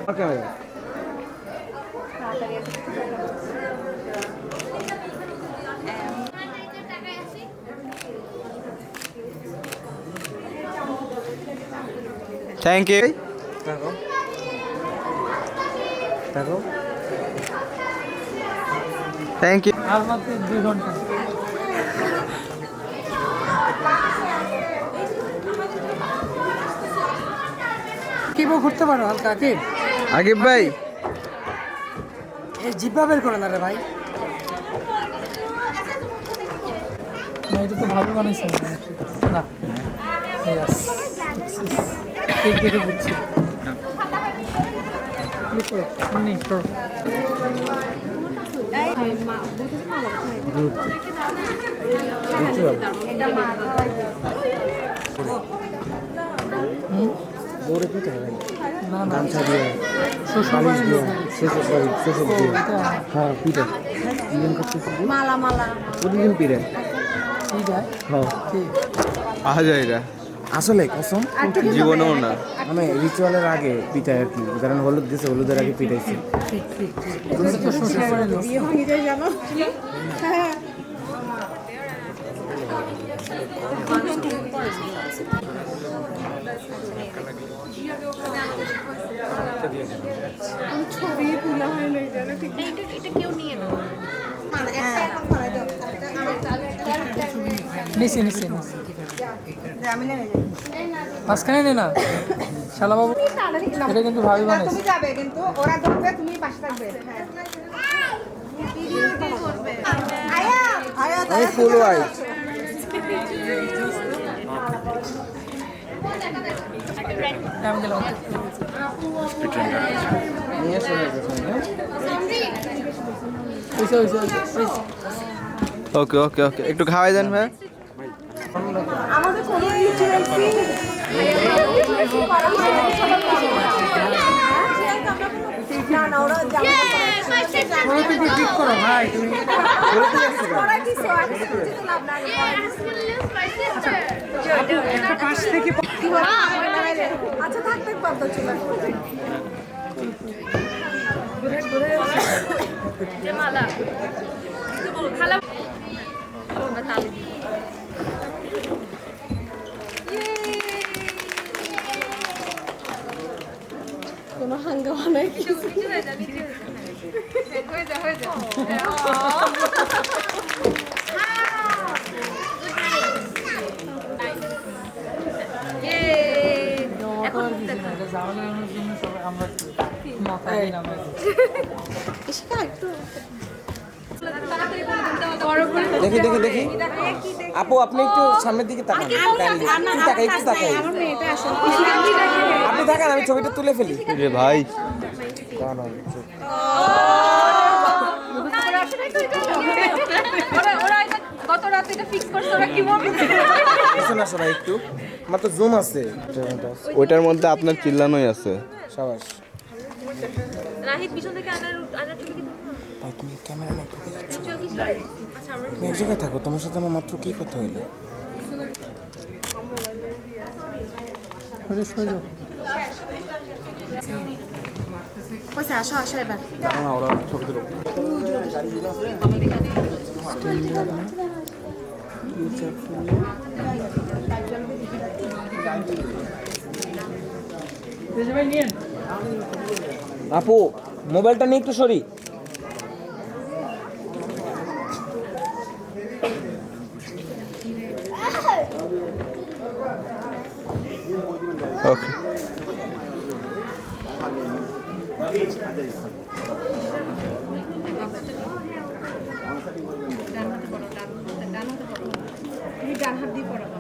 আমার ক্যামেরা থ্যাংক ইউ। তাকাও তাকাও থ্যাংক ইউ। আর মাত্র 2 ঘন্টা কিবো ঘুরতে পারো হালকা কি আকিব ভাই এই জিব্বা বের করে না রে ভাই না এটা তো ভালো বানাইছে না ইয়েস কেক দেখে বুঝছি নেই করো বউরে পিঠে ভাই না না গামছা দিয়ে শ্বশুর বালিশ দিয়ে শেষে সরি শেষে দিয়ে হ্যাঁ পিঠে ইভেন করতেছি মালা মালা প্রতিদিন পিঠে ঠিক আছে হ্যাঁ ঠিক আহা যায় এটা আসলে কসম জীবনেও না আমি রিচুয়ালের আগে পিঠাই আর কি কারণ হলুদ দিয়েছে হলুদের আগে পিঠাইছি ঠিক ঠিক তুমি তো শ্বশুর বাড়ির লোক এটা কেউ নিয়ে নাও নিচে নিচে মাঝখানে নে না শালা বাবু এটা কিন্তু ভাবি বানাইছে তুমি যাবে কিন্তু ওরা ধরবে তুমি পাশে থাকবে আয়া আয়া আমি ফুল হোয়াইট আমি গেলাম নিয়ে চলে গেছে ওইসে ওইসে ওকে ওকে ওকে একটু খাওয়াই দেন ভাই আমাদের কোনো রিচুয়াল ফি না না ওরা জামা ওরা তো একটু ঠিক করো ভাই তুমি ওরা কি সোয়াগ করতে লাভ না একটা পাশ থেকে আচ্ছা থাকতে পারতো চলে যে মালা খালা আমরা তালে দিই কোনো হাঙ্গামা নাই এখন এটা জামালানোর জন্য সবাই আমরা মাথায় দিই আমরা দেখি দেখি দেখি আপু আপনি একটু সামনের দিকে তাকান একটু তাকাই আপনি তাকান আমি ছবিটা তুলে ফেলি রে ভাই গত রাতে এটা ফিক্স করছে ওরা কি বলবে পিছনে আসো ভাই একটু আমার তো জুম আছে ওইটার মধ্যে আপনার চিল্লানোই আছে সাবাস রাহিত পিছন থেকে আনার ছবি কি ভাই তুমি ক্যামেরা নিয়ে ঢুকে যাচ্ছ আচ্ছা আমরা তুমি এক জায়গায় থাকো তোমার সাথে আমার মাত্র কি কথা হইলো সরে যাও আসো আসো এবার না ওরা ছবি তুলো ভাই নিয়েন আপু মোবাইলটা নিয়ে একটু সরি ওকে তুমি ডান হাত দিয়ে পড়াবা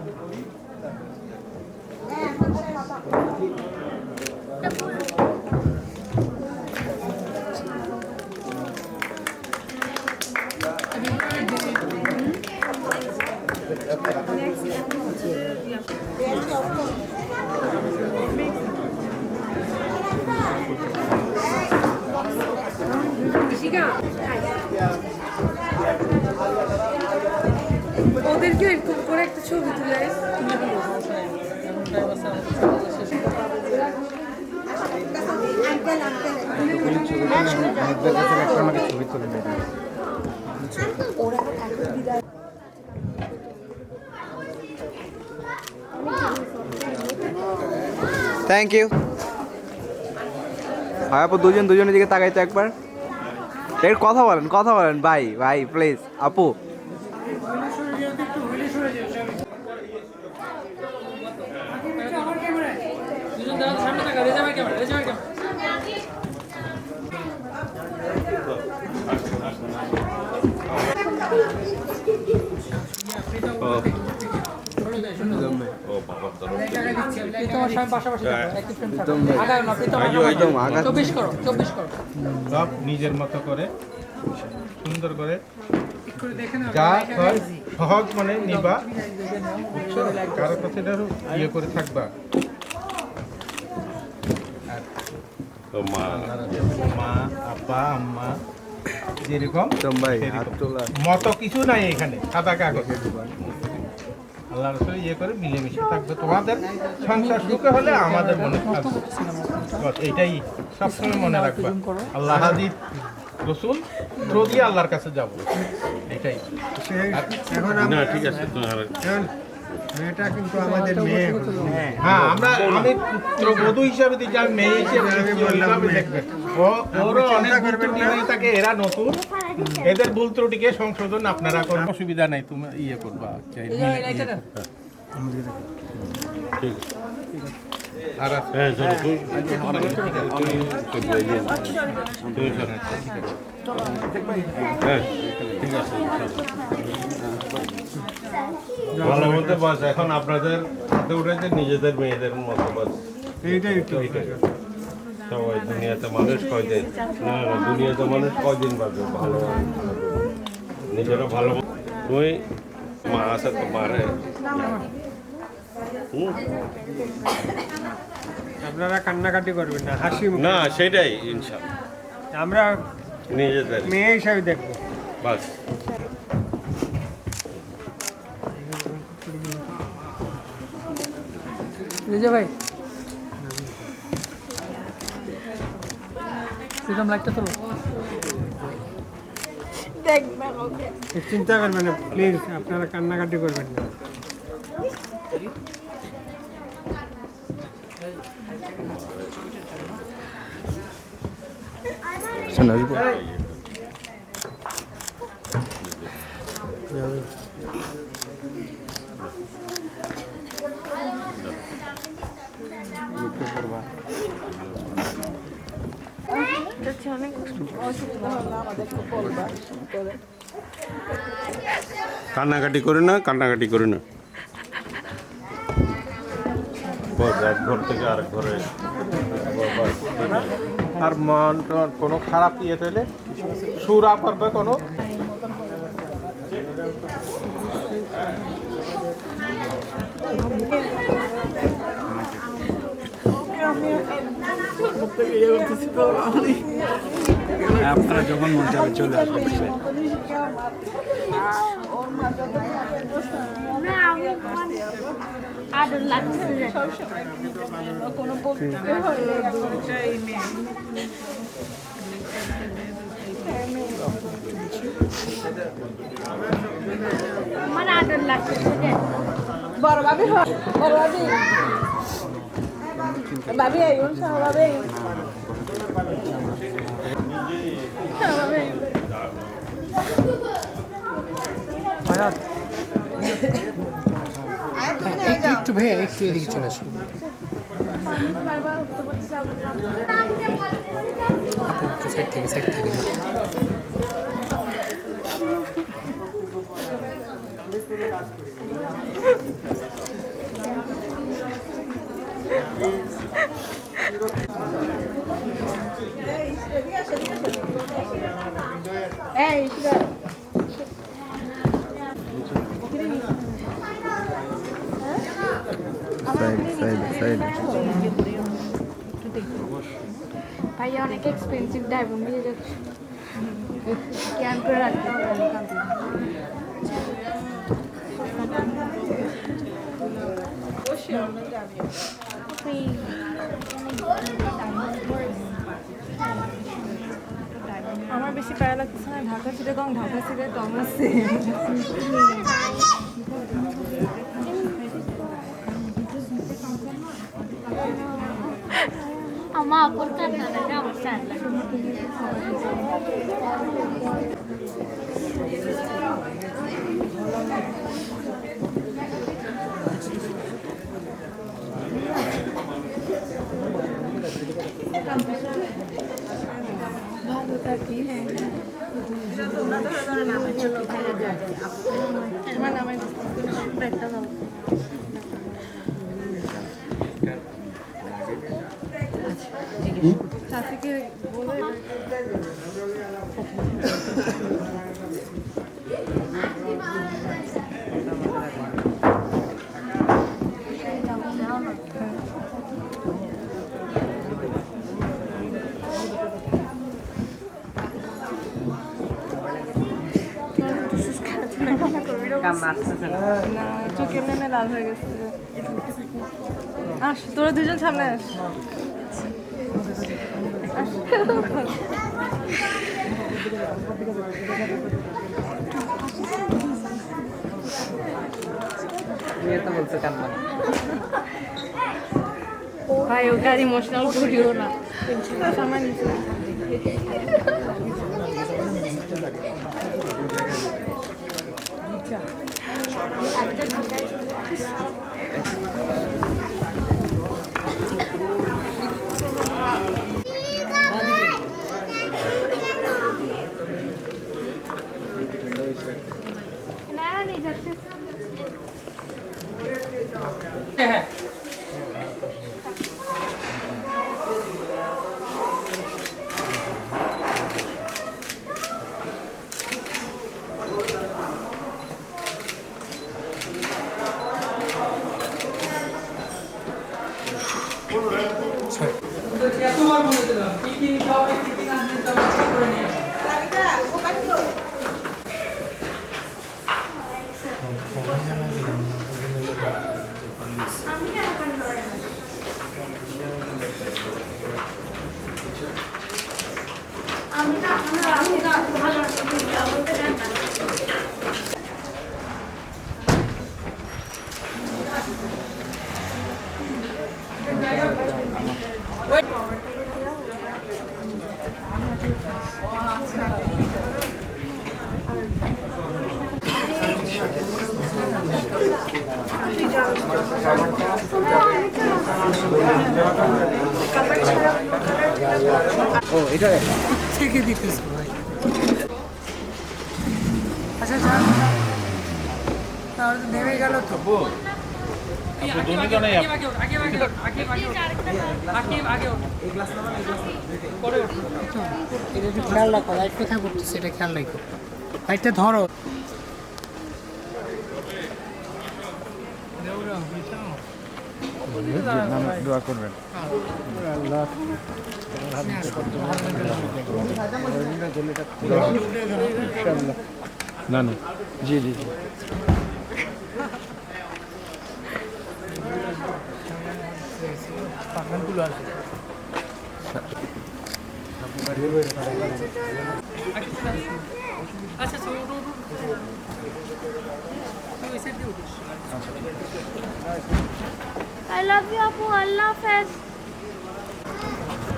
ওদেরকে এরকম করে একটা ছবি তুলে আমাকে ছবি তুলে দেবে থ্যাংক ইউ ভাই আপু দুজনের দিকে তাকাইতো একবার একটু কথা বলেন ভাই ভাই প্লিজ আপু সামনে থাকা রেজা ভাই ক্যামেরা রেজা ভাই ক্যামেরা ও বাবা প্রীতম আর স্বামী পাশাপাশি থাকো, একই frame থাকো। আগাও না, প্রীতম আগাও না। একদম আগা 24 করো, 24 করো। সব নিজের মতো করে সুন্দর করে একটু দেখে নাও, যা এটা হয় easy। সহজ মানে নিবা দেখে নাও। বুঝছো? কারো কাছে এটা ইয়ে করে থাকবা তো মা মা আব্বা আম্মা যেরকম একদম ভাই সেরকম। হাত তোলা মতো কিছু নাই এখানে সাদা কাগজ আল্লাহ রসুল ইয়ে করে মিলেমিশে থাকবে তোমাদের সংসার সুখে হলে আমাদের মনে থাকবে বাস এইটাই সবসময় মনে রাখবা আল্লাহ হাজির রসুল রোজই আল্লাহর কাছে যাব এটাই না ঠিক আছে তোমার মেয়েটা কিন্তু আমাদের মেয়ে হ্যাঁ আমি পুত্রবধূ হিসাবে দিচ্ছি আমি মেয়ে হিসেবে দিচ্ছি, ওইভাবে দেখবেন ওরও অনেক ভুল ত্রুটি হয়ে থাকে এরা নতুন এদের ভুল ত্রুটিকে সংশোধন আপনারা কোনো অসুবিধা নাই তুমি ইয়ে করবা এই যে এই লাইটটা দাও। ঠিক আর হ্যাঁ চলো তুই হ্যাঁ ঠিক আছে ভালো বলতে বাস এখন আপনাদের হাতে উঠেছে নিজেদের মেয়েদের মতো বাস এইটাই তো সবাই দুনিয়াতে মানুষ কয়দিন না না দুনিয়াতে মানুষ কয়দিন বাঁচবে ভালো নিজেরও ভালো তুই মা আছে তো মারে আপনারা কান্নাকাটি করবেন না, হাসি মুখে। না সেটাই ইনশাল্লাহ আমরা নিজেদের মেয়ে হিসাবে দেখবো। বাস রেজা ভাই, প্রীতম লাইটটা তোলো। দেখবে ওকে চিন্তা করবেন না প্লিজ, আপনারা কান্নাকাটি করবেন না। শোনা আসবো অনেক কান্নাকাটি করে না কান্নাকাটি করে না বস এক ঘর থেকে আরেক ঘরে আর মন টন কোনো খারাপ ইয়ে হলে সুরা করবে কোনো আপনারা যখন মন চাবে চলে আসবেন না আমি আদর লাগছে কোনো মানে আদর লাগছে বড় ভাবি বড় ভাবি ভাবি আইন ভাবি একটু ভাই একটু এদিকে চলে আসুন। সাইড থেকে এই সাইড ভাইয়া অনেক এক্সপেন্সিভ ডায়মন্ড নিয়ে যাচ্ছে স্ক্যান করে রাখতে আমার বেশি প্যারা লাগতেছে না, ঢাকা সিটে কম, ঢাকা সিটে কম আছে। Ama por kanan na gamit sana. ভালো থাকি হ্যাঁ আমার নামে একটা দাও চাচিকে বলে না চোখ এমনি লাল হয়ে গেছে আস তোরা দুজন সামনে আস ভাই ওকে আর ইমোশনাল করিও না সামান এতবার বলে দিলাম কি কি নিতে হবে কি কি না নিতে হবে ঠিক করে নিয়ে ও এটা থেকে দিতেছে ভাই আচ্ছা তাহলে তো নেমে গেল তো খেয়াল রাখো লাইট কোথায় পড়তেছে এটা খেয়াল রাখো লাইটটা ধরো দোয়া করবেন না না জি জি জি পাখানগুলো আছে আচ্ছা I love you, Apu. Allah Hafiz.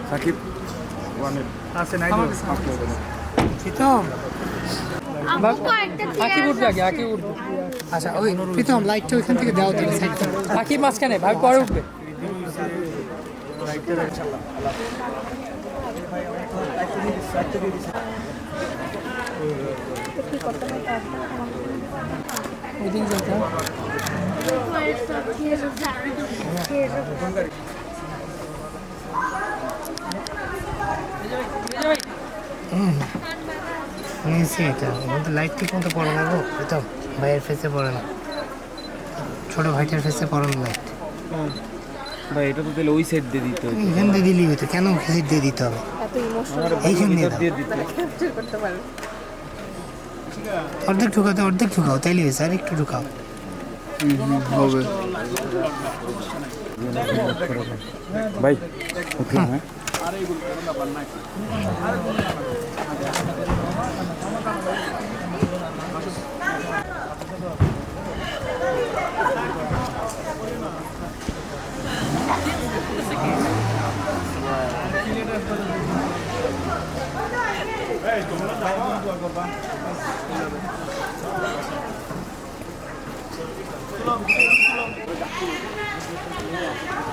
Shakib ওয়ানে আছে নাই প্রীতম Apu ko ekta আকি উঠবে আগে আকি উঠবে আচ্ছা ওই প্রীতম লাইটটা ওইখান থেকে দাও তুমি সাইড আকি মাঝখানে ভাই পরে উঠবে ওইদিন যেতে নিয়েছি এটা কিন্তু লাইট ঠিক মতো পড়ে না গো প্রীতম ভাইয়ের ফেসে পড়ে না ছোট ভাইটার ফেসে পড়ে না লাইট ভাই এটা তো তাহলে ওই সাইড দিয়ে দিতে হবে এখান দিয়ে দিলেই হতো কেন সাইড দিয়ে দিতে হবে এইখান দিয়ে দাও। অর্ধেক ঢুকাও তাইলে হয়েছে আর একটু ঢুকাও হবে ভাই ওকে হ্যাঁ Thank you.